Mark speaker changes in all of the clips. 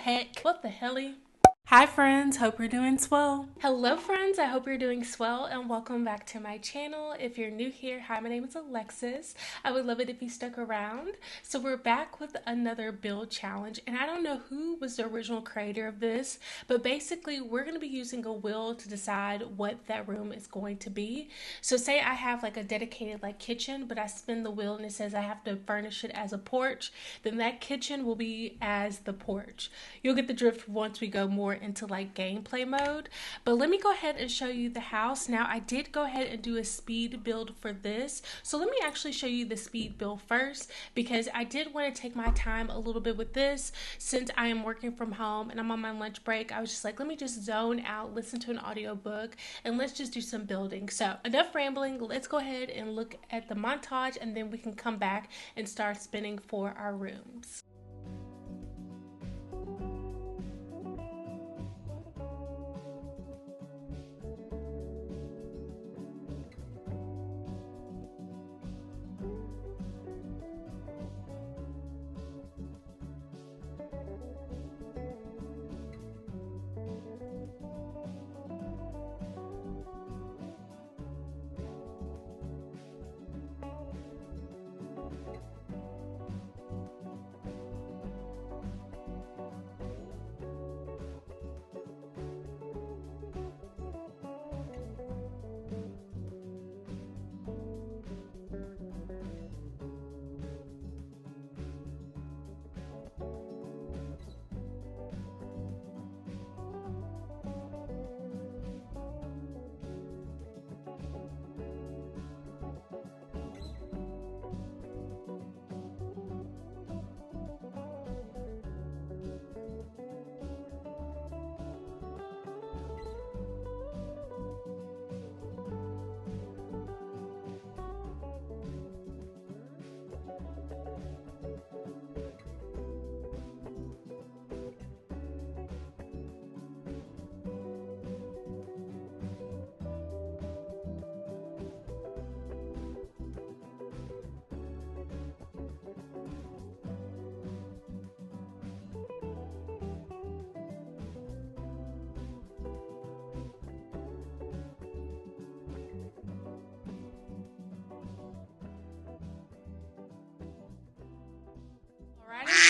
Speaker 1: heck? What the helly? Hi friends, hope you're doing swell. Hello friends, I hope you're doing swell and welcome back to my channel. If you're new here, hi, my name is Alexis. I would love it if you stuck around. So we're back with another build challenge, and I don't know who was the original creator of this, but basically we're going to be using a wheel to decide what that room is going to be. So say I have like a dedicated like kitchen, but I spin the wheel and it says I have to furnish it as a porch, then that kitchen will be as the porch. You'll get the drift once we go more into like gameplay mode. But let me go ahead and show you the house. Now I did go ahead and do a speed build for this, so let me actually show you the speed build first, because I did want to take my time a little bit with this since I am working from home and I'm on my lunch break. I was just like, let me just zone out, listen to an audiobook, and let's just do some building. So enough rambling, let's go ahead and look at the montage, and then we can come back and start spinning for our rooms.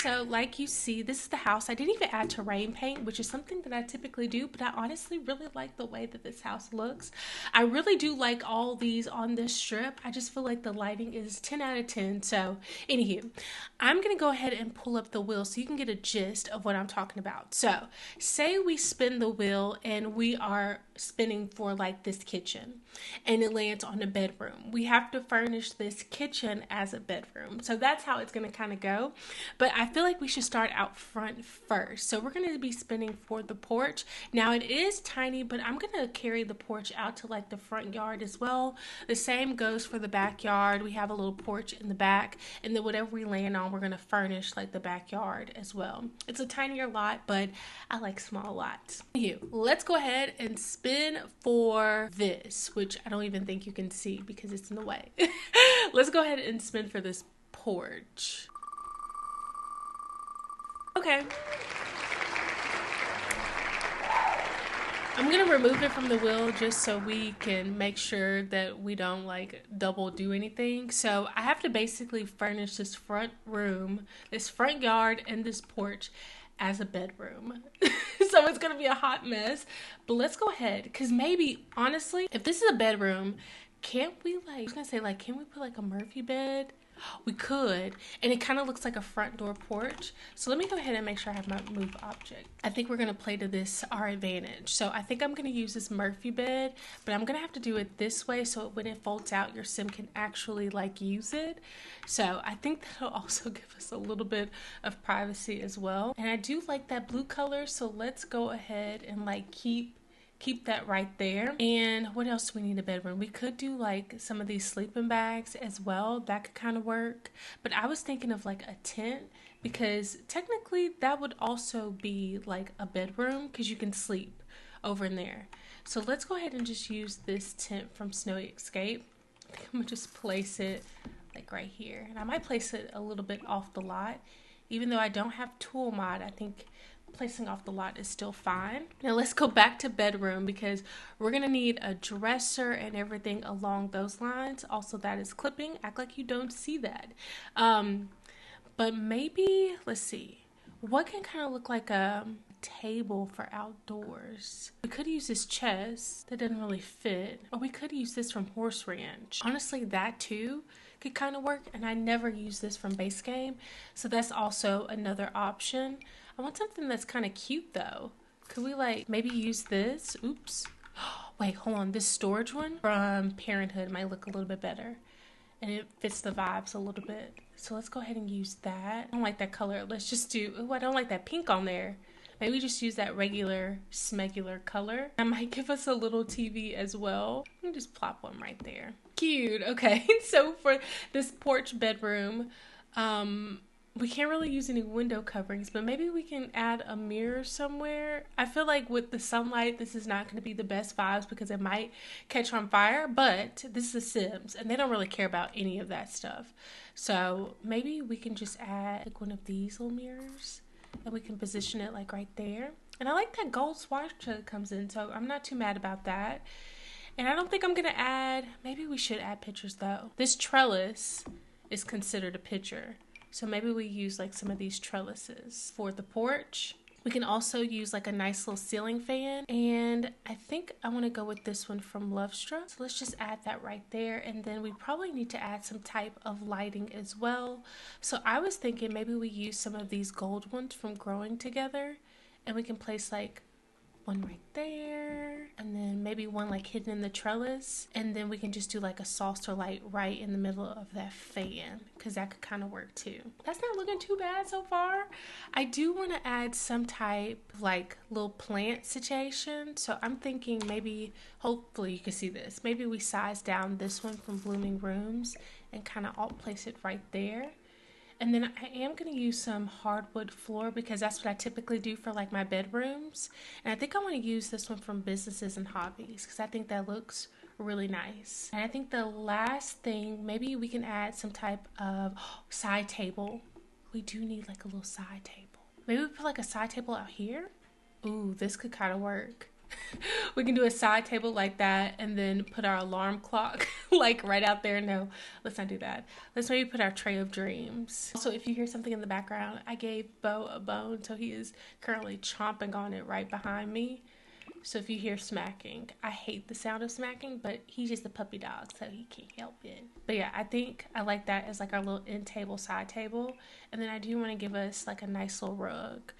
Speaker 1: So like you see, this is the house. I didn't even add terrain paint, which is something that I typically do, but I honestly really like the way that this house looks. I really do like all these on this strip. I just feel like the lighting is 10 out of 10. So anywho, I'm gonna go ahead and pull up the wheel so you can get a gist of what I'm talking about. So say we spin the wheel and we are spinning for like this kitchen and it lands on a bedroom. We have to furnish this kitchen as a bedroom. So that's how it's gonna kind of go. But I feel like we should start out front first. So we're going to be spinning for the porch. Now it is tiny, but I'm going to carry the porch out to like the front yard as well. The same goes for the backyard. We have a little porch in the back, and then whatever we land on, we're going to furnish like the backyard as well. It's a tinier lot, but I like small lots. Let's go ahead and spin for this, which I don't even think you can see because it's in the way. Let's go ahead and spin for this porch. Okay. I'm gonna remove it from the wheel just so we can make sure that we don't like double do anything. So I have to basically furnish this front room, this front yard, and this porch as a bedroom. So it's gonna be a hot mess, but let's go ahead, because maybe honestly, if this is a bedroom, can't we like, I was gonna say like, can we put like a Murphy bed? We could, and it kind of looks like a front door porch. So let me go ahead and make sure I have my move object. I think we're going to play to this our advantage. So I think I'm going to use this Murphy bed, but I'm going to have to do it this way so when it folds out, your sim can actually like use it. So I think that'll also give us a little bit of privacy as well. And I do like that blue color, so let's go ahead and like keep that right there. And what else do we need in a bedroom? We could do like some of these sleeping bags as well. That could kind of work. But I was thinking of like a tent, because technically that would also be like a bedroom because you can sleep over in there. So let's go ahead and just use this tent from Snowy Escape. I think I'm gonna just place it like right here. And I might place it a little bit off the lot. Even though I don't have tool mod, I think placing off the lot is still fine. Now let's go back to bedroom because we're gonna need a dresser and everything along those lines. Also, that is clipping. Act like you don't see that. But maybe, let's see, what can kind of look like a table for outdoors? We could use this chest that doesn't really fit, or we could use this from Horse Ranch. Honestly, that too could kind of work, and I never use this from base game, so that's also another option. I want something that's kind of cute though. Could we like maybe use this? Oops. Wait, hold on. This storage one from Parenthood might look a little bit better, and it fits the vibes a little bit. So let's go ahead and use that. I don't like that color. Let's just do, oh, I don't like that pink on there. Maybe just use that regular smegular color. I might give us a little TV as well. Let me just plop one right there. Cute. Okay, so for this porch bedroom, we can't really use any window coverings, but maybe we can add a mirror somewhere. I feel like with the sunlight, this is not going to be the best vibes because it might catch on fire, but this is Sims and they don't really care about any of that stuff. So maybe we can just add like one of these little mirrors and we can position it like right there. And I like that gold swatch that comes in, so I'm not too mad about that. And I don't think I'm going to add, maybe we should add pictures though. This trellis is considered a picture. So maybe we use like some of these trellises for the porch. We can also use like a nice little ceiling fan. And I think I want to go with this one from Lovestruck. So let's just add that right there. And then we probably need to add some type of lighting as well. So I was thinking maybe we use some of these gold ones from Growing Together. And we can place like one right there, and then maybe one like hidden in the trellis, and then we can just do like a saucer light right in the middle of that fan because that could kind of work too. That's not looking too bad so far. I do want to add some type like little plant situation, so I'm thinking maybe, hopefully you can see this, maybe we size down this one from Blooming Rooms and kind of alt place it right there. And then I am going to use some hardwood floor because that's what I typically do for like my bedrooms. And I think I want to use this one from Businesses and Hobbies because I think that looks really nice. And I think the last thing, maybe we can add some type of side table. We do need like a little side table. Maybe we put like a side table out here. Ooh, this could kind of work. We can do a side table like that and then put our alarm clock like right out there. No, let's not do that. Let's maybe put our tray of dreams. Also, if you hear something in the background, I gave Bo a bone, so he is currently chomping on it right behind me. So if you hear smacking, I hate the sound of smacking, but he's just a puppy dog, so he can't help it. But yeah, I think I like that as like our little end table, side table. And then I do want to give us like a nice little rug.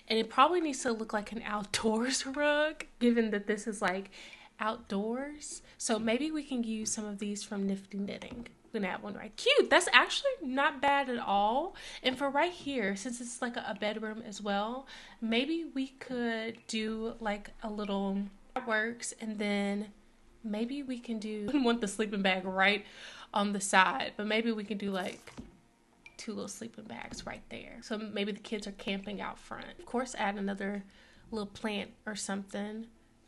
Speaker 1: And it probably needs to look like an outdoors rug, given that this is like outdoors. So maybe we can use some of these from Nifty Knitting. We're gonna have one right. Cute. That's actually not bad at all. And for right here, since it's like a bedroom as well, maybe we could do like a little works, and then maybe we can do, I wouldn't want the sleeping bag right on the side, but maybe we can do like two little sleeping bags right there. So maybe the kids are camping out front. Of course, add another little plant or something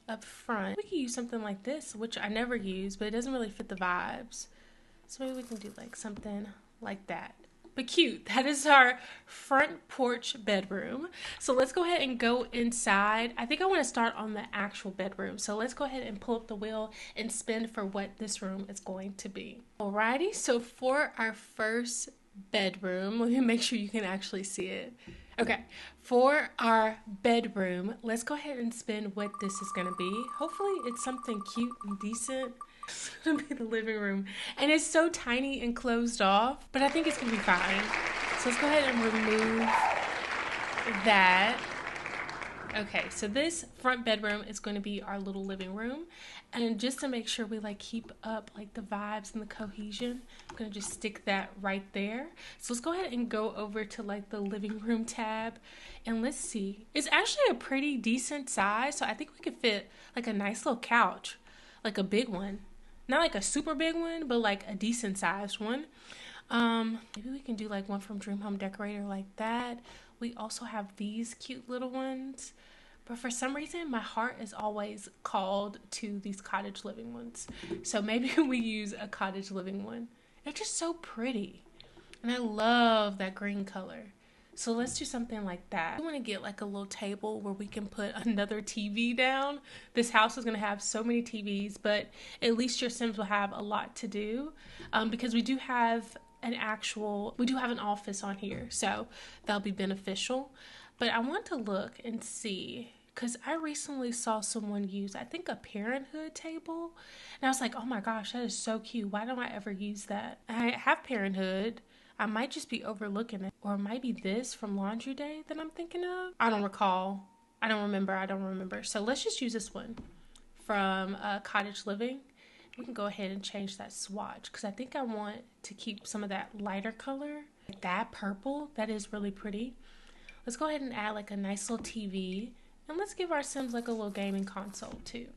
Speaker 1: up front. We could use something like this, which I never use, but it doesn't really fit the vibes. So maybe we can do like something like that. But cute. That is our front porch bedroom. So let's go ahead and go inside. I think I want to start on the actual bedroom. So let's go ahead and pull up the wheel and spin for what this room is going to be. Alrighty, so for our first bedroom, let me make sure you can actually see it. Okay, for our bedroom, let's go ahead and spin what this is going to be. Hopefully it's something cute and decent. It's going to be the living room. And it's so tiny and closed off, but I think it's going to be fine. So let's go ahead and remove that. Okay, so this front bedroom is going to be our little living room. And just to make sure we like keep up like the vibes and the cohesion, I'm going to just stick that right there. So let's go ahead and go over to like the living room tab. And let's see. It's actually a pretty decent size. So I think we could fit like a nice little couch, like a big one. Not like a super big one, but like a decent sized one. Maybe we can do like one from Dream Home Decorator like that. We also have these cute little ones. But for some reason, my heart is always called to these cottage living ones. So maybe we use a cottage living one. They're just so pretty. And I love that green color. So let's do something like that. I want to get like a little table where we can put another TV down. This house is going to have so many TVs, but at least your Sims will have a lot to do, because we do have an office on here, so that'll be beneficial. But I want to look and see, because I recently saw someone use, I think, a parenthood table, and I was like, oh my gosh, that is so cute. Why don't I ever use that? I have parenthood. I might just be overlooking it. Or it might be this from Laundry Day that I'm thinking of. I don't recall. I don't remember. So let's just use this one from Cottage Living. We can go ahead and change that swatch, because I think I want to keep some of that lighter color. That purple, that is really pretty. Let's go ahead and add like a nice little TV. And let's give our Sims like a little gaming console too.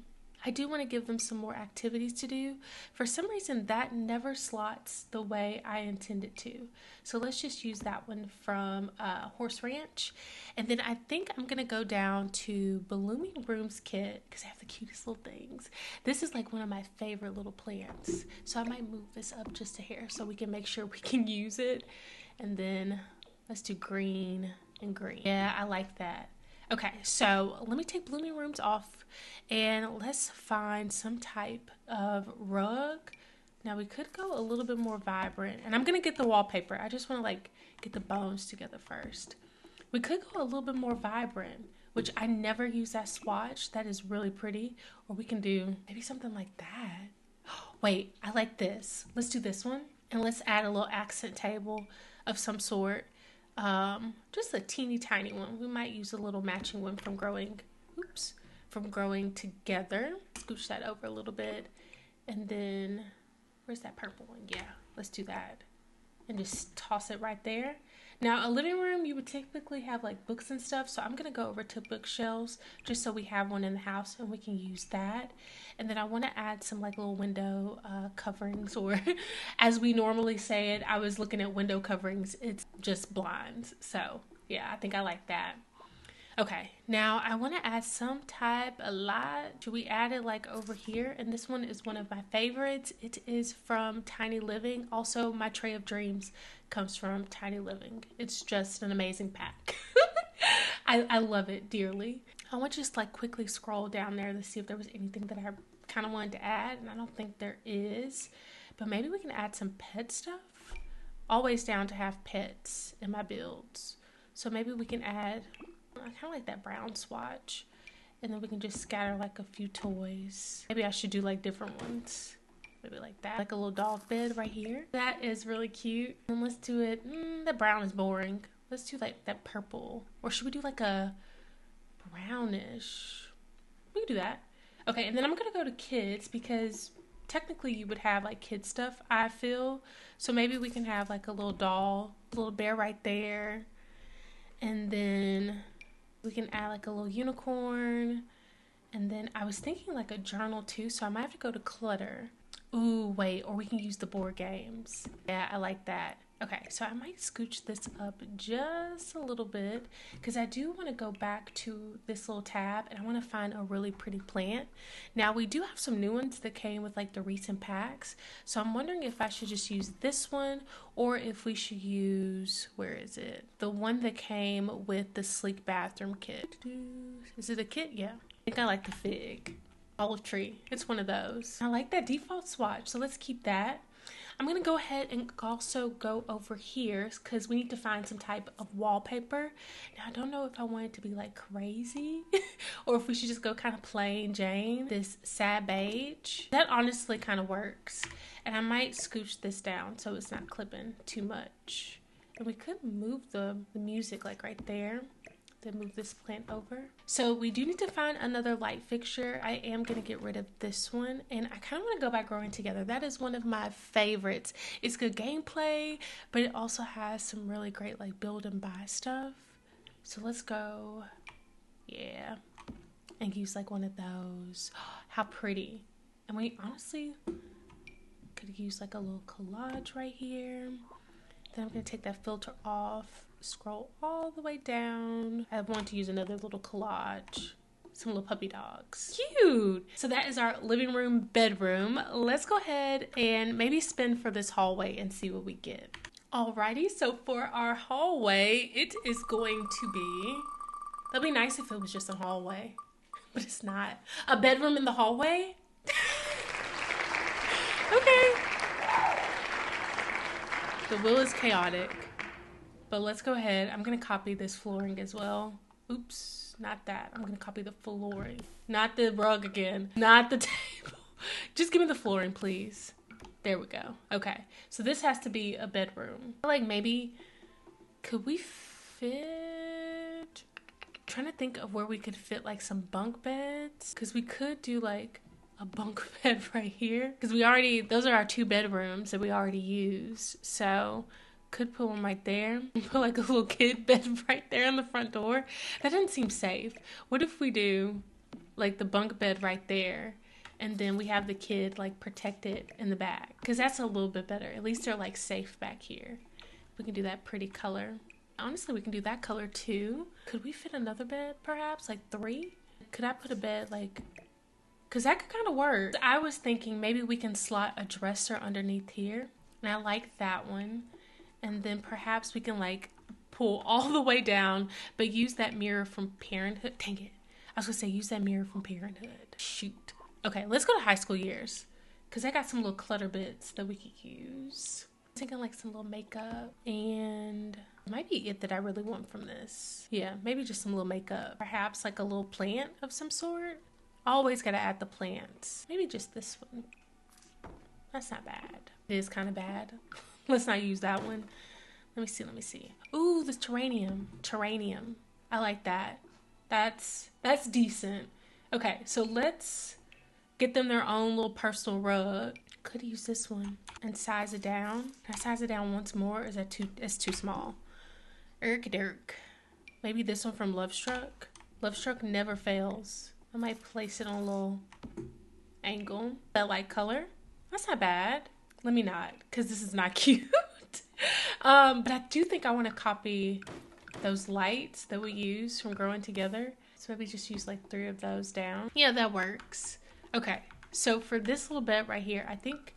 Speaker 1: I do want to give them some more activities to do. For some reason, that never slots the way I intend it to. So let's just use that one from Horse Ranch. And then I think I'm going to go down to Blooming Rooms Kit, because they have the cutest little things. This is like one of my favorite little plants. So I might move this up just a hair so we can make sure we can use it. And then let's do green and green. Yeah, I like that. Okay, so let me take Blooming Rooms off and let's find some type of rug. Now we could go a little bit more vibrant, and I'm gonna get the wallpaper. I just wanna like get the bones together first. We could go a little bit more vibrant, which I never use that swatch. That is really pretty. Or we can do maybe something like that. Wait, I like this. Let's do this one, and let's add a little accent table of some sort. Just a teeny tiny one. We might use a little matching one from growing together. Scooch that over a little bit, and then where's that purple one? Yeah, let's do that and just toss it right there. Now a living room, you would typically have like books and stuff, so I'm gonna go over to bookshelves just so we have one in the house and we can use that. And then I want to add some like little window coverings, or as we normally say it, I was looking at window coverings, it's just blinds. So yeah, I think I like that. Okay, now I want to add some type of light. Should we add it like over here? And this one is one of my favorites. It is from Tiny Living. Also, my Tray of Dreams comes from Tiny Living. It's just an amazing pack. I love it dearly. I want to just like quickly scroll down there to see if there was anything that I kind of wanted to add, and I don't think there is. But maybe we can add some pet stuff. Always down to have pets in my builds. So maybe we can add, I kind of like that brown swatch, and then we can just scatter like a few toys. Maybe I should do like different ones. Maybe like that, like a little dog bed right here. That is really cute. And let's do it, that brown is boring. Let's do like that purple. Or should we do like a brownish? We can do that. Okay, and then I'm gonna go to kids, because technically you would have like kid stuff, I feel. So maybe we can have like a little doll, a little bear right there. And then we can add like a little unicorn. And then I was thinking like a journal too, so I might have to go to clutter. Ooh, wait, or we can use the board games. Yeah, I like that. Okay, so I might scooch this up just a little bit, because I do want to go back to this little tab and I want to find a really pretty plant. Now we do have some new ones that came with like the recent packs, so I'm wondering if I should just use this one, or if we should use, where is it? The one that came with the sleek bathroom kit. Is it a kit? Yeah. I think I like the fig. Olive tree. It's one of those. I like that default swatch, so let's keep that. I'm going to go ahead and also go over here, because we need to find some type of wallpaper. Now, I don't know if I want it to be like crazy or if we should just go kind of plain Jane. This sad beige. That honestly kind of works. And I might scooch this down so it's not clipping too much. And we could move the music like right there. Then move this plant over. So we do need to find another light fixture. I am going to get rid of this one, and I kind of want to go back growing together. That is one of my favorites. It's good gameplay, but it also has some really great like build and buy stuff. So let's go, yeah, and use like one of those. How pretty. And we honestly could use like a little collage right here. Then I'm going to take that filter off, scroll all the way down. I want to use another little collage. Some little puppy dogs. Cute! So that is our living room, bedroom. Let's go ahead and maybe spin for this hallway and see what we get. Alrighty, so for our hallway, it is going to be, that'd be nice if it was just a hallway, but it's not. A bedroom in the hallway? Okay. The wheel is chaotic, but let's go ahead. I'm gonna copy this flooring as well. Oops, not that. I'm gonna copy the flooring. Not the rug again. Not the table. Just give me the flooring, please. There we go. Okay, so this has to be a bedroom. Like maybe, could we fit, trying to think of where we could fit like some bunk beds. Cause we could do like a bunk bed right here. Cause we already, those are our 2 bedrooms that we already used. So could put one right there. Put like a little kid bed right there on the front door. That doesn't seem safe. What if we do like the bunk bed right there? And then we have the kid like protected in the back. Because that's a little bit better. At least they're like safe back here. We can do that pretty color. Honestly, we can do that color too. Could we fit another bed perhaps? Like 3? Could I put a bed like... Because that could kind of work. I was thinking maybe we can slot a dresser underneath here. And I like that one. And then perhaps we can like pull all the way down. But use that mirror from Parenthood. Dang it. I was going to say use that mirror from Parenthood. Shoot. Okay, let's go to high school years. Because I got some little clutter bits that we could use. I'm thinking like some little makeup. And it might be it that I really want from this. Yeah, maybe just some little makeup. Perhaps like a little plant of some sort. Always got to add the plants. Maybe just this one. That's not bad. It is kind of bad. Let's not use that one. Let me see. Ooh, this Terranium. I like that. That's decent. Okay, so let's get them their own little personal rug. Could use this one and size it down. Can I size it down once more? Or is that too? It's too small. Dirk. Maybe this one from Lovestruck. Lovestruck never fails. I might place it on a little angle. That light color. That's not bad. Let me not, because this is not cute. But I do think I want to copy those lights that we use from Growing Together. So maybe just use like 3 of those down. Yeah, that works. Okay, so for this little bed right here, I think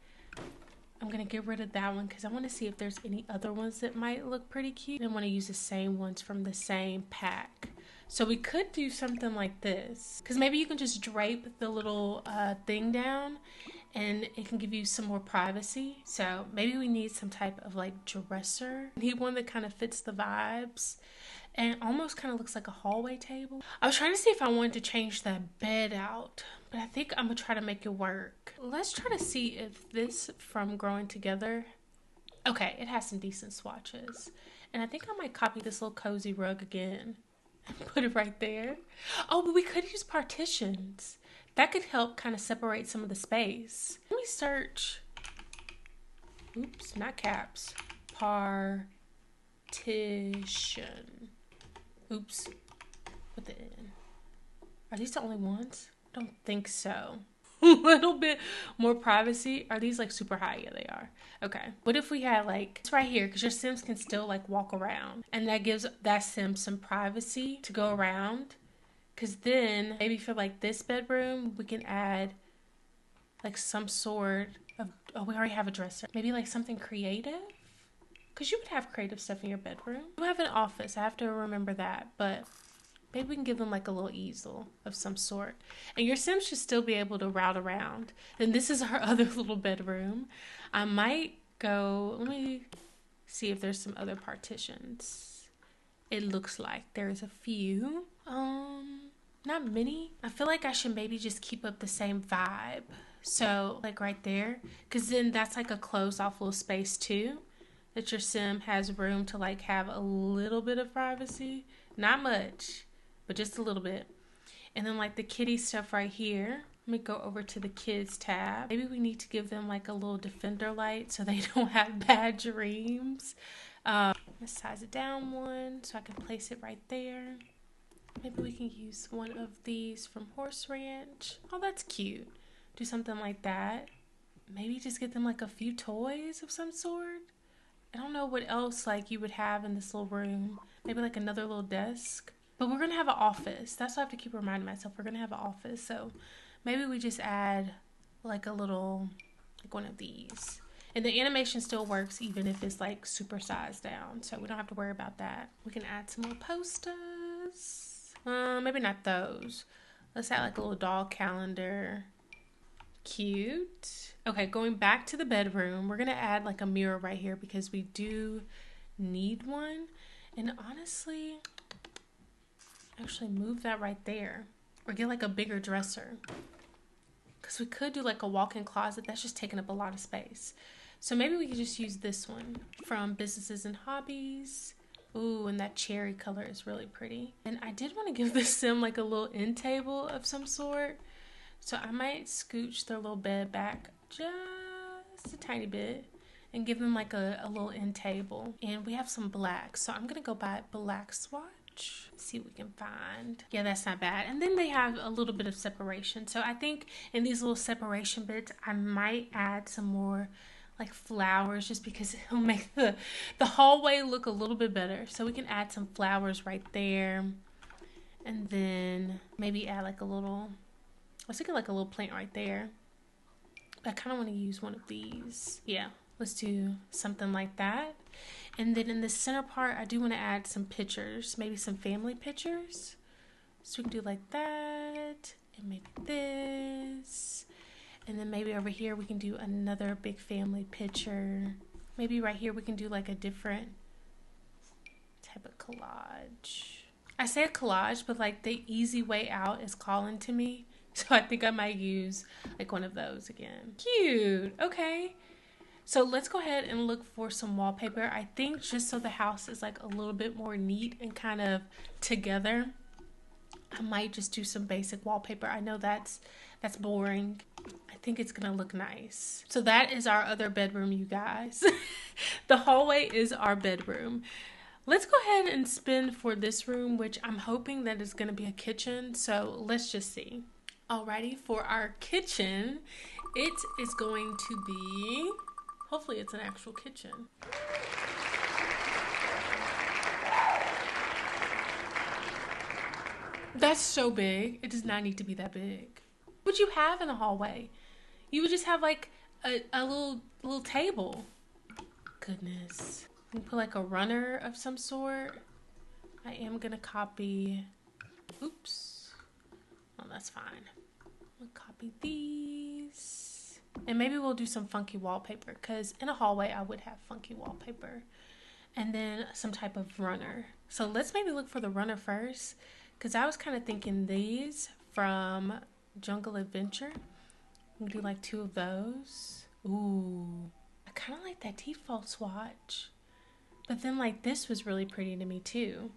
Speaker 1: I'm going to get rid of that one because I want to see if there's any other ones that might look pretty cute. I want to use the same ones from the same pack. So we could do something like this because maybe you can just drape the little thing down and it can give you some more privacy. So maybe we need some type of like dresser. We need one that kind of fits the vibes and almost kind of looks like a hallway table. I was trying to see if I wanted to change that bed out, but I think I'm gonna try to make it work. Let's try to see if this from Growing Together, okay, it has some decent swatches. And I think I might copy this little cozy rug again and put it right there. Oh, but we could use partitions. That could help kind of separate some of the space. Let me search, oops, not caps, partition. Oops, with the N. Are these the only ones? I don't think so. A little bit more privacy. Are these like super high? Yeah, they are. Okay. What if we had like, it's right here because your Sims can still like walk around and that gives that Sim some privacy to go around. Because then maybe for like this bedroom, we can add like some sort of, oh, we already have a dresser. Maybe like something creative. Because you would have creative stuff in your bedroom. You have an office. I have to remember that. But maybe we can give them like a little easel of some sort. And your Sims should still be able to route around. And this is our other little bedroom. I might go, let me see if there's some other partitions. It looks like there's a few. Not many. I feel like I should maybe just keep up the same vibe. So like right there. Because then that's like a closed off little space too. That your Sim has room to like have a little bit of privacy. Not much, but just a little bit. And then like the kitty stuff right here. Let me go over to the kids tab. Maybe we need to give them like a little defender light so they don't have bad dreams. Let's size it down one so I can place it right there. Maybe we can use one of these from Horse Ranch. Oh, that's cute. Do something like that. Maybe just get them like a few toys of some sort. I don't know what else like you would have in this little room. Maybe like another little desk. But we're going to have an office. That's what I have to keep reminding myself. We're going to have an office. So maybe we just add like a little, like one of these. And the animation still works even if it's like super sized down. So we don't have to worry about that. We can add some more posters. Maybe not those. Let's add like a little doll calendar. Cute. Okay, going back to the bedroom, we're gonna add like a mirror right here because we do need one. And honestly, actually move that right there, or get like a bigger dresser, because we could do like a walk-in closet. That's just taking up a lot of space. So maybe we could just use this one from Businesses and Hobbies. Ooh, and that cherry color is really pretty. And I did want to give this sim like a little end table of some sort. So I might scooch their little bed back just a tiny bit and give them like a little end table. And we have some black. So I'm going to go buy black swatch. See what we can find. Yeah, that's not bad. And then they have a little bit of separation. So I think in these little separation bits, I might add some more like flowers just because it'll make the hallway look a little bit better. So we can add some flowers right there. And then maybe add like a little... I was thinking like a little plant right there. I kind of want to use one of these. Yeah, let's do something like that. And then in the center part, I do want to add some pictures, maybe some family pictures. So we can do like that, and maybe this. And then maybe over here, we can do another big family picture. Maybe right here, we can do like a different type of collage. I say a collage, but like the easy way out is calling to me. So I think I might use like one of those again. Cute. Okay. So let's go ahead and look for some wallpaper. I think just so the house is like a little bit more neat and kind of together, I might just do some basic wallpaper. I know that's boring. I think it's gonna look nice. So that is our other bedroom, you guys. The hallway is our bedroom. Let's go ahead and spin for this room, which I'm hoping that is gonna be a kitchen. So let's just see. Alrighty, for our kitchen, it is going to be, hopefully it's an actual kitchen. That's so big. It does not need to be that big. What would you have in a hallway? You would just have like a little table. Goodness. You put like a runner of some sort. I am gonna copy, oops. Oh, that's fine. We'll copy these. And maybe we'll do some funky wallpaper, because in a hallway I would have funky wallpaper. And then some type of runner. So let's maybe look for the runner first, because I was kind of thinking these from Jungle Adventure. We'll do like 2 of those. Ooh, I kind of like that default swatch. But then like this was really pretty to me too.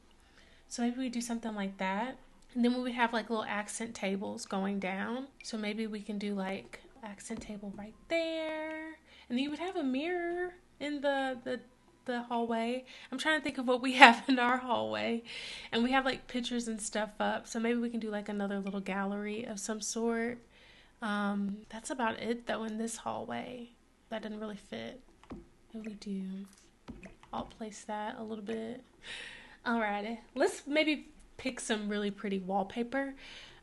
Speaker 1: So maybe we do something like that. And then we would have like little accent tables going down. So maybe we can do like accent table right there. And then you would have a mirror in the hallway. I'm trying to think of what we have in our hallway. And we have like pictures and stuff up. So maybe we can do like another little gallery of some sort. That's about it though in this hallway. That didn't really fit. What do we do? I'll place that a little bit. Alrighty. Let's maybe pick some really pretty wallpaper.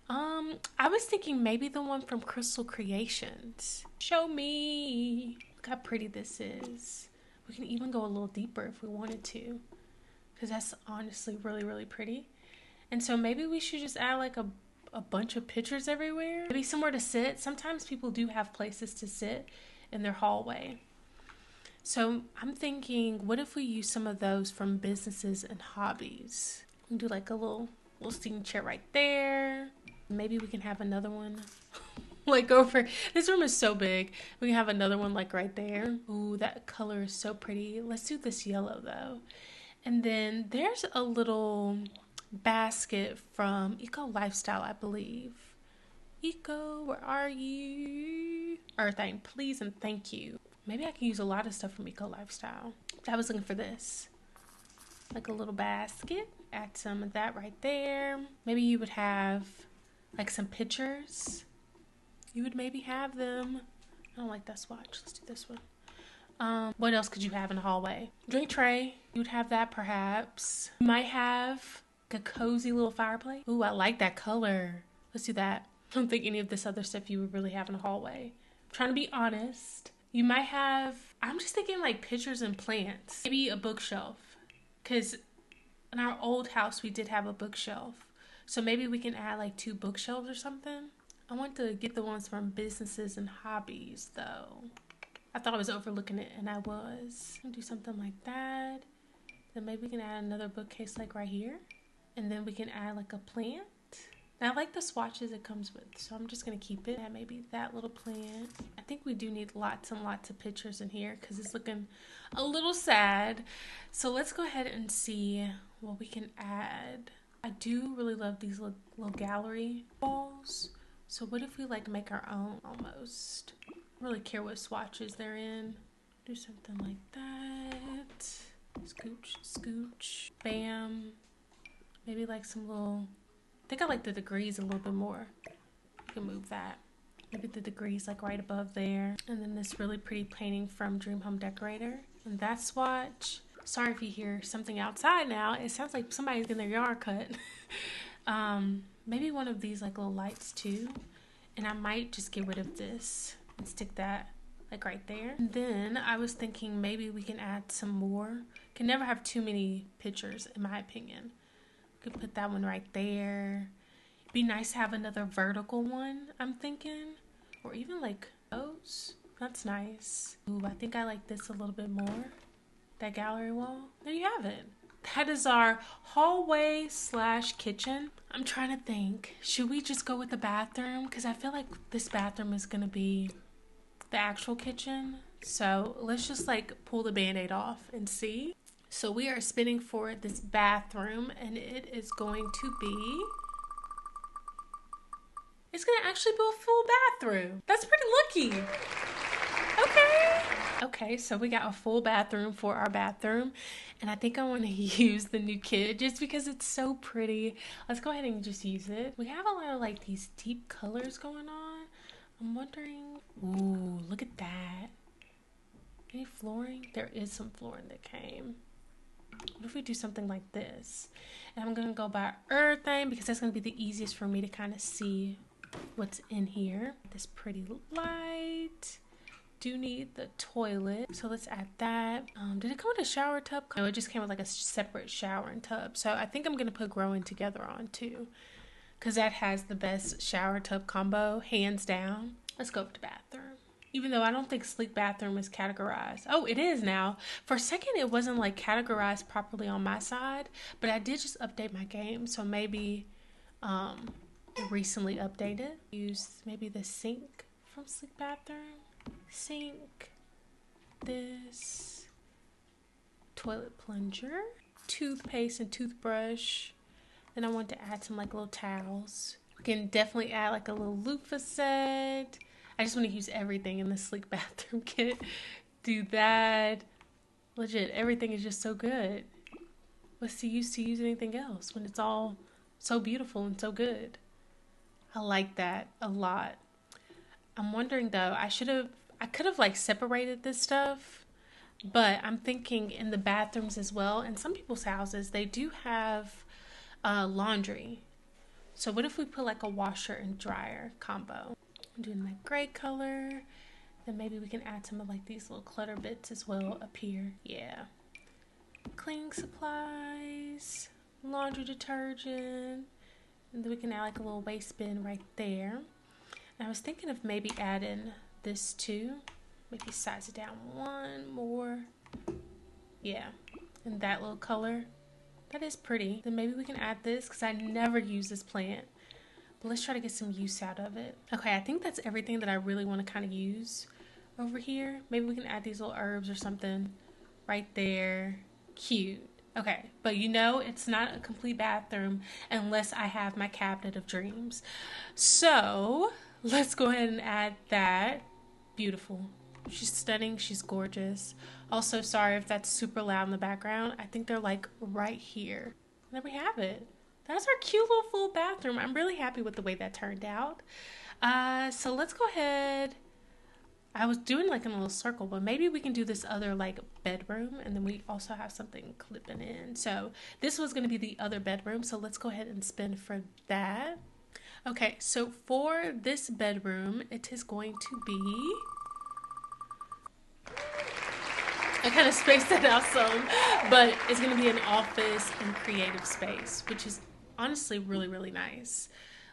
Speaker 1: I was thinking maybe the one from Crystal Creations. Show me. Look how pretty this is. We can even go a little deeper if we wanted to, because that's honestly really, really pretty. And so maybe we should just add like a bunch of pictures everywhere. Maybe somewhere to sit. Sometimes people do have places to sit in their hallway. So I'm thinking, what if we use some of those from Businesses and Hobbies? We can do like a little steam chair right there. Maybe we can have another one like over. This room is so big. We can have another one like right there. Ooh, that color is so pretty. Let's do this yellow though. And then there's a little basket from Eco Lifestyle, I believe. Eco, where are you? Earthing, please and thank you. Maybe I can use a lot of stuff from Eco Lifestyle. I was looking for this. Like a little basket. Add some of that right there. Maybe you would have like some pictures. You would maybe have them. I don't like that swatch. Let's do this one. What else could you have in the hallway? Drink tray. You would have that perhaps. You might have like a cozy little fireplace. Ooh, I like that color. Let's do that. I don't think any of this other stuff you would really have in the hallway. I'm trying to be honest. You might have I'm just thinking like pictures and plants. Maybe a bookshelf. Because in our old house, we did have a bookshelf. So maybe we can add like 2 bookshelves or something. I want to get the ones from businesses and hobbies though. I thought I was overlooking it and I was. Do something like that. Then maybe we can add another bookcase like right here. And then we can add like a plant. And I like the swatches it comes with, so I'm just gonna keep it. Add maybe that little plant. I think we do need lots and lots of pictures in here because it's looking a little sad. So let's go ahead and see what we can add. I do really love these little gallery walls. So what if we like make our own almost? I don't really care what swatches they're in. Do something like that. Scooch, scooch, bam. Maybe like some little, I think I like the degrees a little bit more. You can move that. Maybe the degrees like right above there. And then this really pretty painting from Dream Home Decorator. And that swatch. Sorry if you hear something outside now. It sounds like somebody's getting their yard cut. Maybe one of these like little lights too. And I might just get rid of this and stick that like right there. And then I was thinking maybe we can add some more. Can never have too many pictures in my opinion. Could put that one right there. It'd be nice to have another vertical one, I'm thinking. Or even like those. That's nice. Ooh, I think I like this a little bit more. That gallery wall. There you have it. That is our hallway slash kitchen. I'm trying to think. Should we just go with the bathroom? Because I feel like this bathroom is going to be the actual kitchen. So let's just like pull the band-aid off and see. So we are spinning for this bathroom and it is going to be, it's going to actually be a full bathroom. That's pretty lucky. Okay, so we got a full bathroom for our bathroom and I think I want to use the new kit just because it's so pretty. Let's go ahead and just use it. We have a lot of like these deep colors going on. I'm wondering, ooh, look at that. Any flooring? There is some flooring that came. What if we do something like this? And I'm going to go by everything because that's going to be the easiest for me to kind of see what's in here. This pretty light. Do need the toilet. So let's add that. Did it come with a shower tub? No, it just came with like a separate shower and tub. So I think I'm going to put growing together on too. Because that has the best shower tub combo, hands down. Let's go up to bathroom. Even though I don't think sleek bathroom is categorized. Oh, it is now. For a second, it wasn't like categorized properly on my side, but I did just update my game, so maybe it recently updated. Use maybe the sink from sleek bathroom. Sink. This. Toilet plunger. Toothpaste and toothbrush. Then I want to add some like little towels. We can definitely add like a little loofah set. I just want to use everything in the sleek bathroom kit. Do that. Legit, everything is just so good. What's the use to use anything else when it's all so beautiful and so good? I like that a lot. I'm wondering though, I could have like separated this stuff, but I'm thinking in the bathrooms as well. In some people's houses, they do have laundry. So what if we put like a washer and dryer combo? I'm doing that gray color. Then maybe we can add some of like these little clutter bits as well up here. Yeah. Cleaning supplies, laundry detergent, and then we can add like a little waste bin right there. And I was thinking of maybe adding this too. Maybe size it down one more. Yeah. And that little color. That is pretty. Then maybe we can add this because I never use this plant. But let's try to get some use out of it. Okay, I think that's everything that I really want to kind of use over here. Maybe we can add these little herbs or something right there. Cute. Okay, but you know it's not a complete bathroom unless I have my cabinet of dreams. So let's go ahead and add that. Beautiful. She's stunning. She's gorgeous. Also, sorry if that's super loud in the background. I think they're like right here. There we have it. That's our cute little full bathroom. I'm really happy with the way that turned out. So let's go ahead. I was doing like in a little circle, but maybe we can do this other like bedroom, and then we also have something clipping in. So this was going to be the other bedroom. So let's go ahead and spin for that. Okay, so for this bedroom, it is going to be I kind of spaced that out some, but it's going to be an office and creative space, which is honestly really, really nice.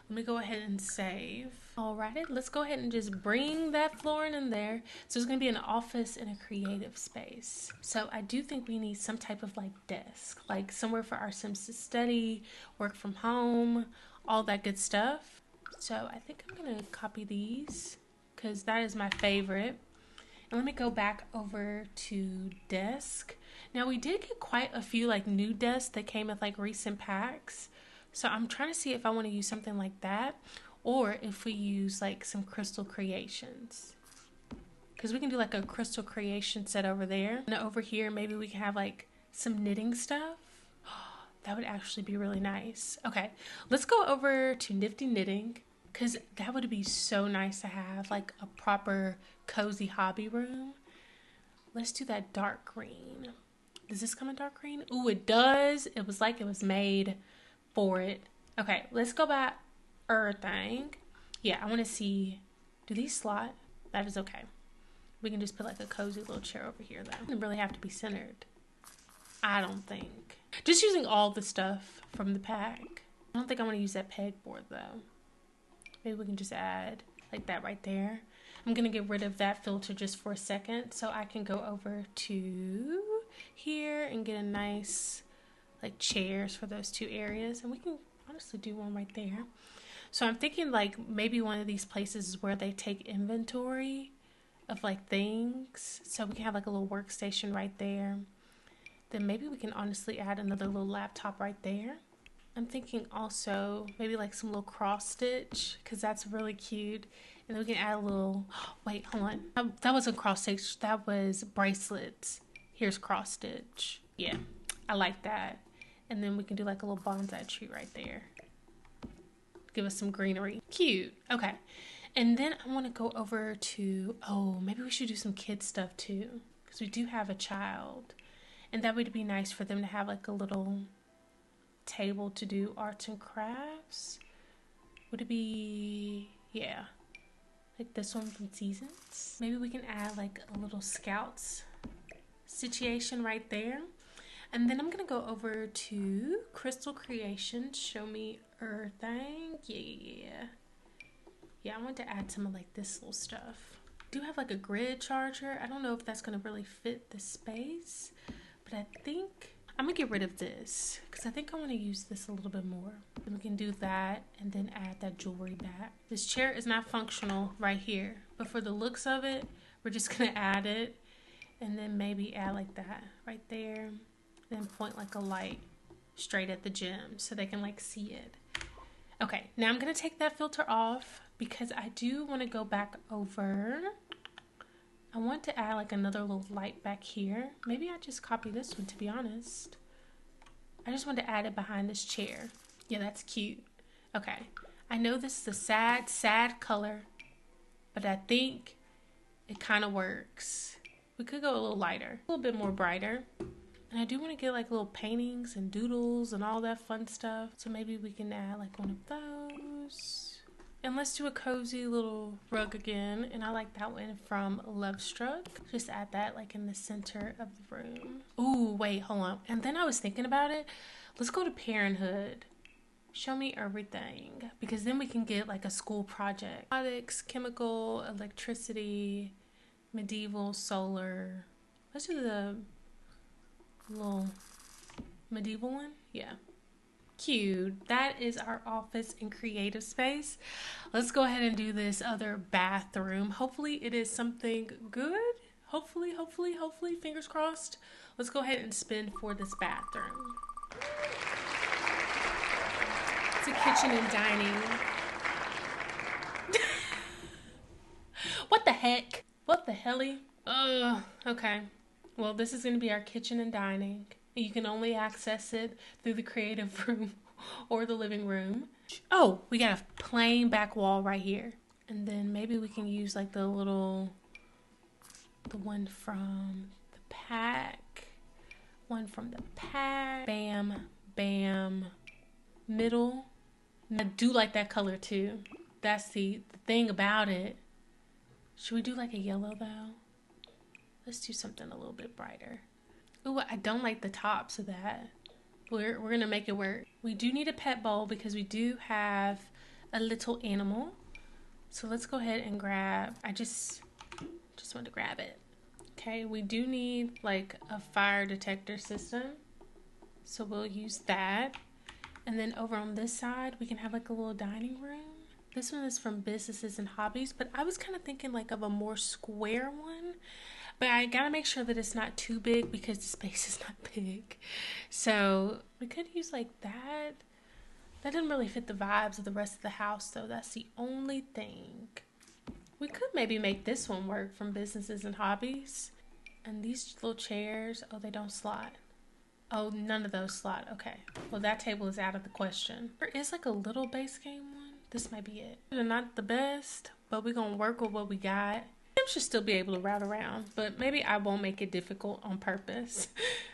Speaker 1: Let me go ahead and save. Alrighty, let's go ahead and just bring that flooring in there. So it's going to be an office and a creative space. So I do think we need some type of like desk, like somewhere for our Sims to study, work from home, all that good stuff. So I think I'm going to copy these because that is my favorite. And let me go back over to desk. Now we did get quite a few like new desks that came with like recent packs. So I'm trying to see if I want to use something like that or if we use like some crystal creations. Because we can do like a crystal creation set over there. And over here, maybe we can have like some knitting stuff. That would actually be really nice. Okay, let's go over to Nifty Knitting because that would be so nice to have like a proper cozy hobby room. Let's do that dark green. Does this come in dark green? Ooh, it does. It was like it was made for it. Okay, let's go back thing. Yeah, I want to see, do these slot? That is okay. We can just put like a cozy little chair over here though. It doesn't really have to be centered, I don't think. Just using all the stuff from the pack. I don't think I want to use that pegboard though. Maybe we can just add like that right there. I'm gonna get rid of that filter just for a second so I can go over to here and get a nice like chairs for those two areas, and we can honestly do one right there. So I'm thinking like maybe one of these places is where they take inventory of like things, so we can have like a little workstation right there. Then maybe we can honestly add another little laptop right there. I'm thinking also maybe like some little cross stitch because that's really cute. And then we can add a little, wait, hold on. That wasn't cross stitch, that was bracelets. Here's cross stitch. Yeah, I like that. And then we can do like a little bonsai tree right there. Give us some greenery. Cute. Okay. And then I want to go over to, oh, maybe we should do some kid stuff too. Because we do have a child. And that would be nice for them to have like a little table to do arts and crafts. Would it be, yeah, like this one from Seasons? Maybe we can add like a little scouts situation right there. And then I'm gonna go over to Crystal Creations. Show me everything. Yeah, I want to add some of like this little stuff. I do have like a grid charger. I don't know if that's gonna really fit the space, but I think I'm gonna get rid of this because I think I want to use this a little bit more. And we can do that and then add that jewelry back. This chair is not functional right here, but for the looks of it, we're just gonna add it and then maybe add like that right there. Then point like a light straight at the gem so they can like see it. Okay, now I'm gonna take that filter off because I do want to go back over. I want to add like another little light back here. Maybe I just copy this one, to be honest. I just want to add it behind this chair. Yeah, that's cute. Okay, I know this is a sad, sad color, but I think it kind of works. We could go a little lighter, a little bit more brighter. And I do want to get like little paintings and doodles and all that fun stuff. So maybe we can add like one of those. And let's do a cozy little rug again. And I like that one from Love Struck. Just add that like in the center of the room. Ooh, wait, hold on. And then I was thinking about it. Let's go to Parenthood. Show me everything. Because then we can get like a school project. Robotics, chemical, electricity, medieval, solar. Let's do the little medieval one. Yeah, cute. That is our office and creative space. Let's go ahead and do this other bathroom. Hopefully it is something good. Hopefully, fingers crossed. Let's go ahead and spin for this bathroom. It's a kitchen and dining. What the heck? What the helly? Okay. Well, this is going to be our kitchen and dining. You can only access it through the creative room or the living room. Oh, we got a plain back wall right here. And then maybe we can use like the one from the pack. One from the pack. Bam, bam, middle. And I do like that color too. That's the thing about it. Should we do like a yellow though? Let's do something a little bit brighter. Ooh, I don't like the tops of that. We're gonna make it work. We do need a pet bowl because we do have a little animal. So let's go ahead and grab, I just want to grab it. Okay, we do need like a fire detector system. So we'll use that. And then over on this side, we can have like a little dining room. This one is from Businesses and Hobbies, but I was kind of thinking like of a more square one. But I gotta make sure that it's not too big because the space is not big. So we could use like that. That doesn't really fit the vibes of the rest of the house though. That's the only thing. We could maybe make this one work from Businesses and Hobbies. And these little chairs, oh, they don't slot. Oh, none of those slot. Okay. Well, that table is out of the question. There is like a little base game one. This might be it. They're not the best, but we're going to work with what we got. I should still be able to route around, but maybe I won't make it difficult on purpose.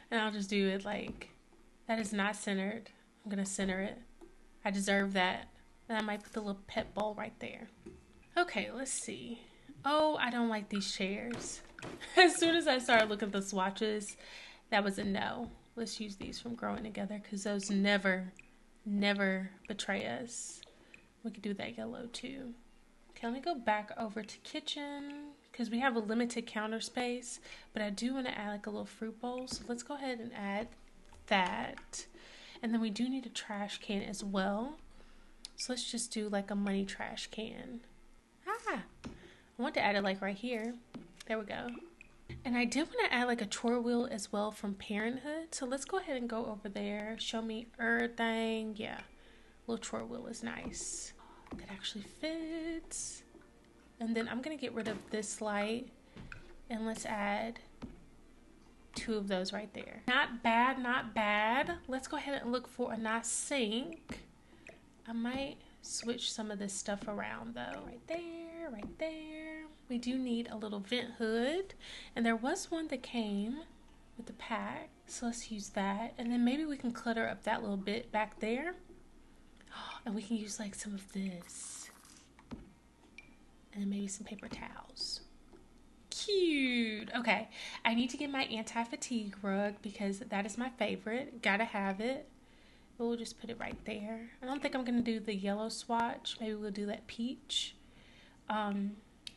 Speaker 1: And I'll just do it like, that is not centered. I'm going to center it. I deserve that. And I might put the little pet bowl right there. Okay, let's see. Oh, I don't like these chairs. As soon as I started looking at the swatches, that was a no. Let's use these from Growing Together because those never betray us. We could do that yellow too. Okay, let me go back over to kitchen because we have a limited counter space, but I do want to add like a little fruit bowl. So let's go ahead and add that. And then we do need a trash can as well. So let's just do like a money trash can. I want to add it like right here. There we go. And I did want to add like a chore wheel as well from Parenthood. So let's go ahead and go over there. Show me everything. Yeah, little chore wheel is nice. That actually fits. And then I'm going to get rid of this light. And let's add 2 of those right there. Not bad, not bad. Let's go ahead and look for a nice sink. I might switch some of this stuff around though. Right there, right there. We do need a little vent hood. And there was one that came with the pack. So let's use that. And then maybe we can clutter up that little bit back there. And we can use like some of this. And then maybe some paper towels. Cute. Okay, I need to get my anti-fatigue rug because that is my favorite. Gotta have it. We'll just put it right there. I don't think I'm gonna do the yellow swatch. Maybe we'll do that peach.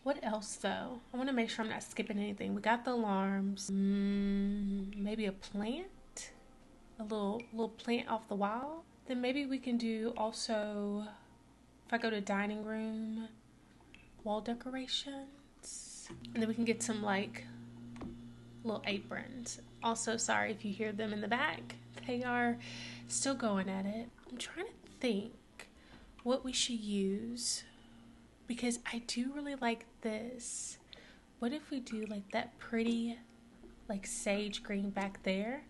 Speaker 1: What else though? I want to make sure I'm not skipping anything. We got the alarms. Maybe a plant, a little plant off the wall. Then maybe we can do also, if I go to dining room, wall decorations. And then we can get some like little aprons. Also, sorry if you hear them in the back. They are still going at it. I'm trying to think what we should use because I do really like this. What if we do like that pretty like sage green back there,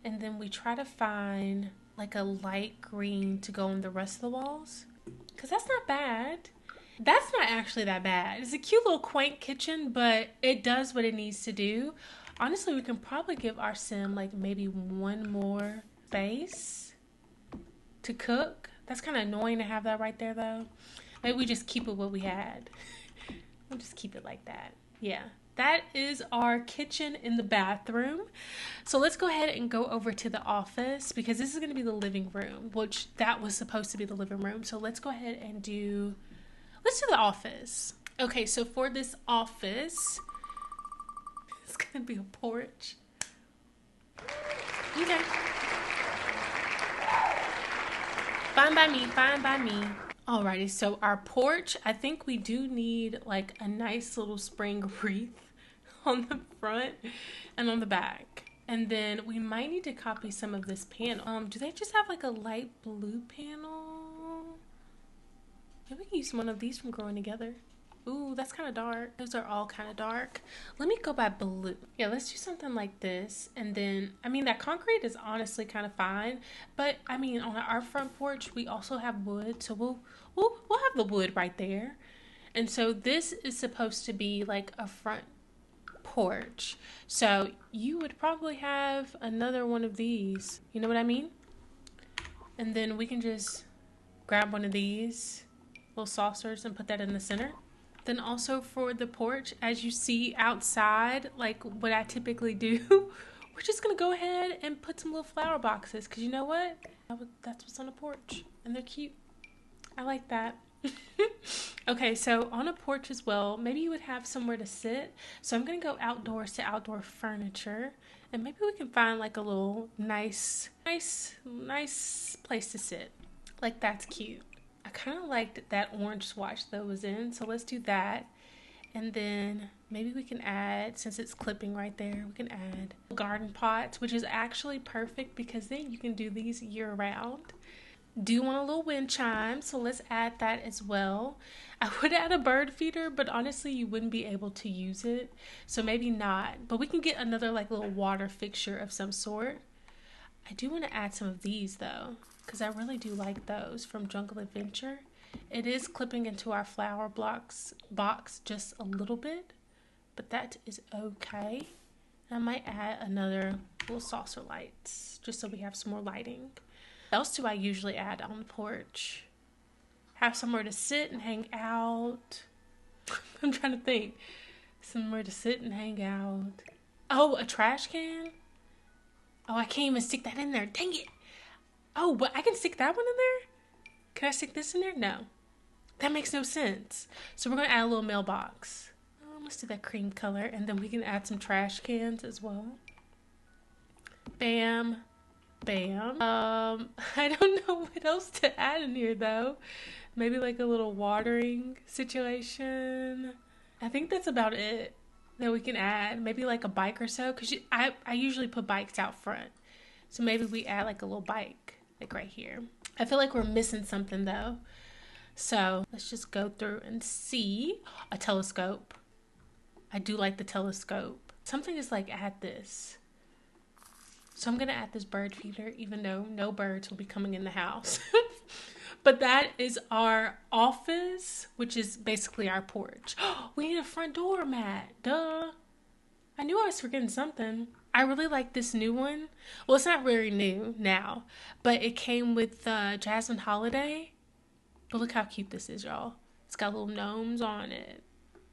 Speaker 1: and then we try to find like a light green to go on the rest of the walls? Because that's not bad. That's not actually that bad. It's a cute little quaint kitchen, but it does what it needs to do. Honestly, we can probably give our sim like maybe one more space to cook. That's kind of annoying to have that right there though. Maybe we just keep it what we had. We'll just keep it like that. Yeah, that is our kitchen in the bathroom. So let's go ahead and go over to the office because this is going to be the living room, which that was supposed to be the living room. So let's go ahead and let's do the office. Okay, so for this office, it's going to be a porch. Okay. Fine by me, fine by me. Alrighty, so our porch, I think we do need like a nice little spring wreath on the front and on the back. And then we might need to copy some of this panel. Do they just have like a light blue panel? Maybe we can use one of these from Growing Together. Ooh, that's kind of dark. Those are all kind of dark. Let me go by blue. Yeah, let's do something like this. And then, I mean, that concrete is honestly kind of fine. But, I mean, on our front porch, we also have wood. So we'll have the wood right there. And so this is supposed to be like a front porch. So you would probably have another one of these. You know what I mean? And then we can just grab one of these little saucers and put that in the center. Then also for the porch, as you see outside, like what I typically do, we're just gonna go ahead and put some little flower boxes, because you know what? That's what's on the porch, and they're cute. I like that. Okay, so on a porch as well, maybe you would have somewhere to sit. So I'm gonna go outdoors to outdoor furniture, and maybe we can find like a little nice place to sit. Like that's cute. I kind of liked that orange swatch that was in, so let's do that. And then maybe we can add, since it's clipping right there, we can add garden pots, which is actually perfect because then you can do these year round. Do want a little wind chime, so let's add that as well. I would add a bird feeder, but honestly you wouldn't be able to use it, so maybe not. But we can get another like little water fixture of some sort. I do want to add some of these though, because I really do like those from Jungle Adventure. It is clipping into our flower box just a little bit, but that is okay. I might add another little saucer lights just so we have some more lighting. What else do I usually add on the porch? Have somewhere to sit and hang out. I'm trying to think. Somewhere to sit and hang out. Oh, a trash can? Oh, I can't even stick that in there. Dang it. Oh, but I can stick that one in there? Can I stick this in there? No. That makes no sense. So we're going to add a little mailbox. Let's do that cream color. And then we can add some trash cans as well. Bam. Bam. I don't know what else to add in here though. Maybe like a little watering situation. I think that's about it that we can add. Maybe like a bike or so. Because I usually put bikes out front. So maybe we add like a little bike. Like right here. I feel like we're missing something though. So let's just go through and see. A telescope. I do like the telescope. Something is like add this. So I'm going to add this bird feeder, even though no birds will be coming in the house. But that is our office, which is basically our porch. We need a front door mat. Duh. I knew I was forgetting something. I really like this new one. Well, it's not very new now, but it came with Jasmine Holiday. But look how cute this is, y'all. It's got little gnomes on it.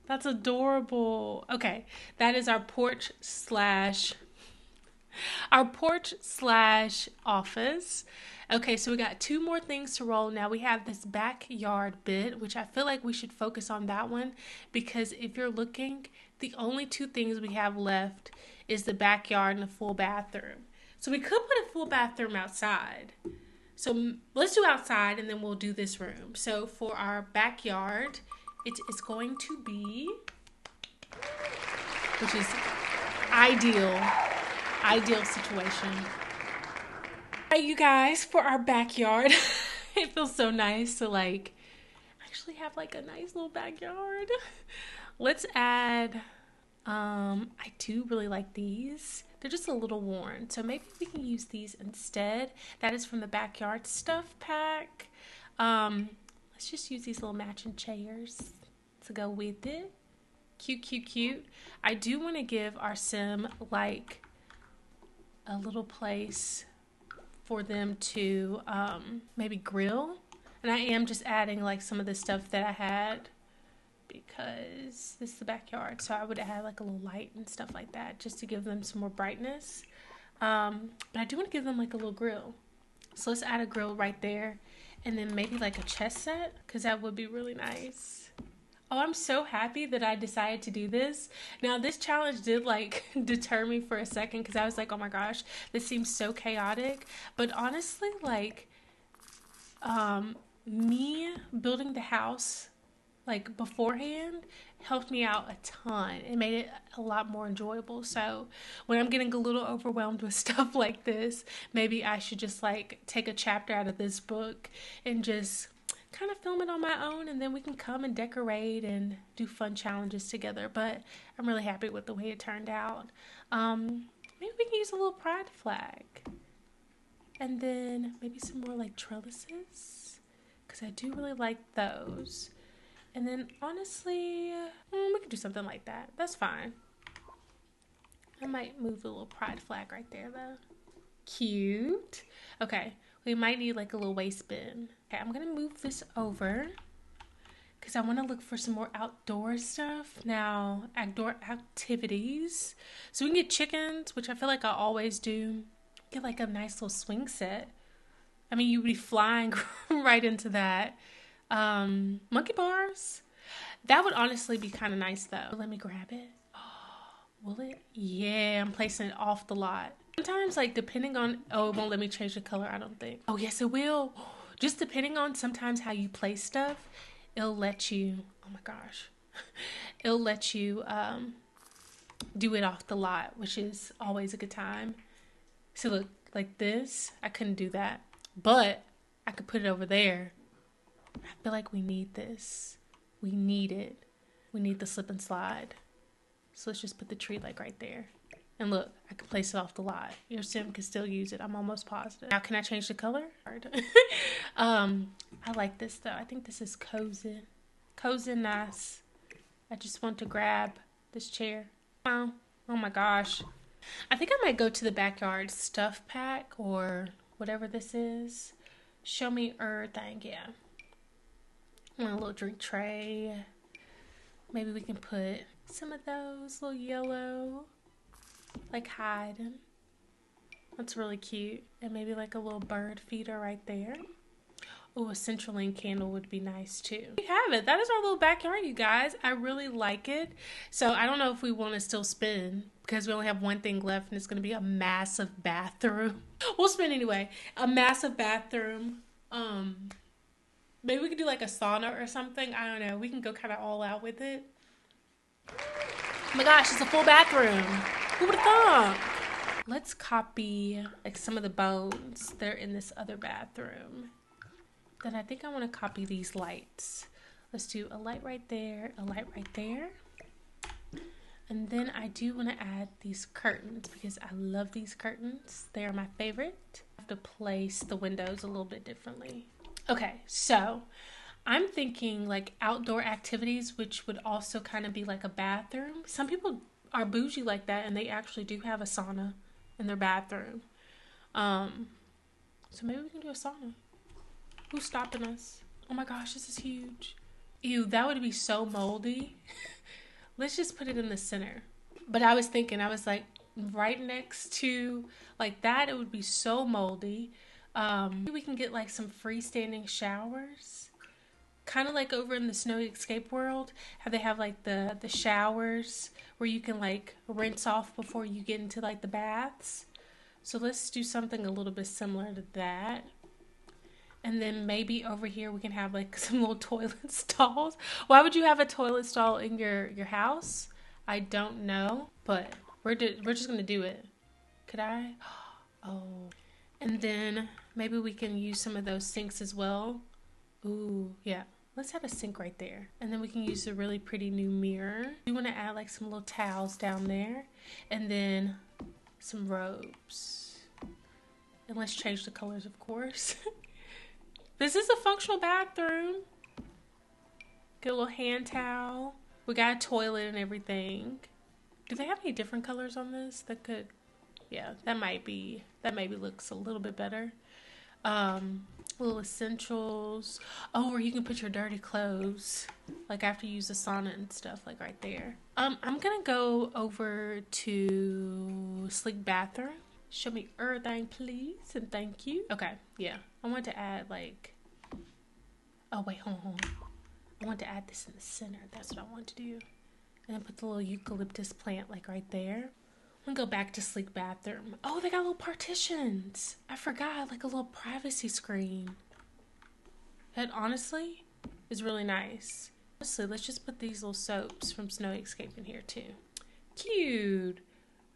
Speaker 1: That's adorable. Okay, that is our porch slash office. Okay, so we got two more things to roll. Now we have this backyard bit, which I feel like we should focus on that one, because if you're looking, the only two things we have left is the backyard and the full bathroom. So we could put a full bathroom outside. So let's do outside and then we'll do this room. So for our backyard, it is going to be, which is ideal situation. All right, you guys, for our backyard, it feels so nice to like actually have like a nice little backyard. Let's add, I do really like these. They're just a little worn, so maybe we can use these instead. That is from the backyard stuff pack. Let's just use these little matching chairs to go with it. Cute, cute, cute. I do want to give our sim like a little place for them to maybe grill. And I am just adding like some of the stuff that I had because this is the backyard. So I would add like a little light and stuff like that just to give them some more brightness. But I do want to give them like a little grill. So let's add a grill right there. And then maybe like a chess set because that would be really nice. Oh, I'm so happy that I decided to do this. Now, this challenge did like deter me for a second because I was like, oh my gosh, this seems so chaotic. But honestly, like me building the house like beforehand helped me out a ton. It made it a lot more enjoyable. So when I'm getting a little overwhelmed with stuff like this, maybe I should just like take a chapter out of this book and just kind of film it on my own, and then we can come and decorate and do fun challenges together. But I'm really happy with the way it turned out. Maybe we can use a little pride flag, and then maybe some more like trellises because I do really like those. And then honestly, we could do something like that. That's fine. I might move the little pride flag right there though. Cute. Okay, we might need like a little waste bin. Okay, I'm gonna move this over. because I want to look for some more outdoor stuff. Now, outdoor activities. So we can get chickens, which I feel like I always do. Get like a nice little swing set. I mean, you'd be flying right into that. Monkey bars. That would honestly be kind of nice though. Let me grab it. Oh, will it? Yeah, I'm placing it off the lot. Sometimes, like, depending on, oh, it won't let me change the color, I don't think. Oh, yes, it will. Just depending on sometimes how you place stuff, it'll let you, oh my gosh, it'll let you do it off the lot, which is always a good time. So look, like this, I couldn't do that, but I could put it over there. I feel like we need this. We need it. We need the slip and slide. So let's just put the tree like right there. And look, I can place it off the lot. Your sim can still use it. I'm almost positive. Now, can I change the color? I like this though. I think this is cozy. Cozy and nice. I just want to grab this chair. Oh my gosh. I think I might go to the backyard stuff pack or whatever this is. Show me everything, yeah. I want a little drink tray. Maybe we can put some of those, little yellow, like hiding. That's really cute. And maybe like a little bird feeder right there. Oh, a central link candle would be nice too. We have it. That is our little backyard, you guys. I really like it. So I don't know if we want to still spin because we only have one thing left and it's going to be a massive bathroom. We'll spin anyway. A massive bathroom. Maybe we could do like a sauna or something. I don't know. We can go kind of all out with it. Oh my gosh, it's a full bathroom. Who would have thought? Let's copy like some of the bones that are in this other bathroom. Then I think I want to copy these lights. Let's do a light right there, a light right there. And then I do want to add these curtains because I love these curtains. They are my favorite. I have to place the windows a little bit differently. Okay, so I'm thinking like outdoor activities, which would also kind of be like a bathroom. Some people are bougie like that and they actually do have a sauna in their bathroom. So maybe we can do a sauna. Who's stopping us? Oh my gosh, this is huge. Ew, that would be so moldy. Let's just put it in the center. But I was thinking, I was like, right next to like that, it would be so moldy. Maybe we can get like some freestanding showers. Kind of like over in the Snowy Escape world, how they have like the showers where you can like rinse off before you get into like the baths. So let's do something a little bit similar to that. And then maybe over here we can have like some little toilet stalls. Why would you have a toilet stall in your house? I don't know, but we're just gonna do it. Could I? Oh. And then maybe we can use some of those sinks as well. Ooh, yeah. Let's have a sink right there. And then we can use a really pretty new mirror. We want to add like some little towels down there. And then some robes. And let's change the colors, of course. This is a functional bathroom. Get a little hand towel. We got a toilet and everything. Do they have any different colors on this? That could, yeah, that maybe looks a little bit better. Little essentials. Oh, or you can put your dirty clothes, like after you use the sauna and stuff, like right there. I'm gonna go over to sleek bathroom. Show me everything, please, and thank you. Okay, yeah. I want to add like, oh wait, hold on. I want to add this in the center. That's what I want to do. And then put the little eucalyptus plant like right there. I'm gonna go back to sleek bathroom. Oh, they got little partitions. I forgot, like a little privacy screen. That honestly is really nice. Honestly, let's just put these little soaps from Snowy Escape in here too. Cute.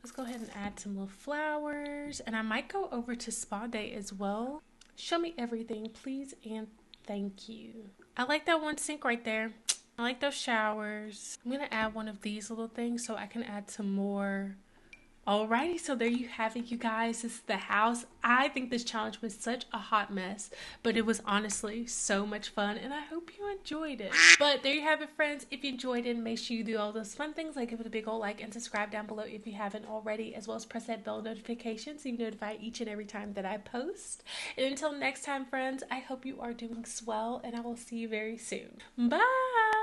Speaker 1: Let's go ahead and add some little flowers. And I might go over to spa day as well. Show me everything, please, and thank you. I like that one sink right there. I like those showers. I'm gonna add one of these little things so I can add some more Alrighty, so there you have it, you guys. This is the house. I think this challenge was such a hot mess, but it was honestly so much fun, and I hope you enjoyed it. But there you have it, friends. If you enjoyed it, make sure you do all those fun things like give it a big old like and subscribe down below if you haven't already, as well as press that bell notification so you can notify each and every time that I post. And until next time, friends, I hope you are doing swell, and I will see you very soon. Bye!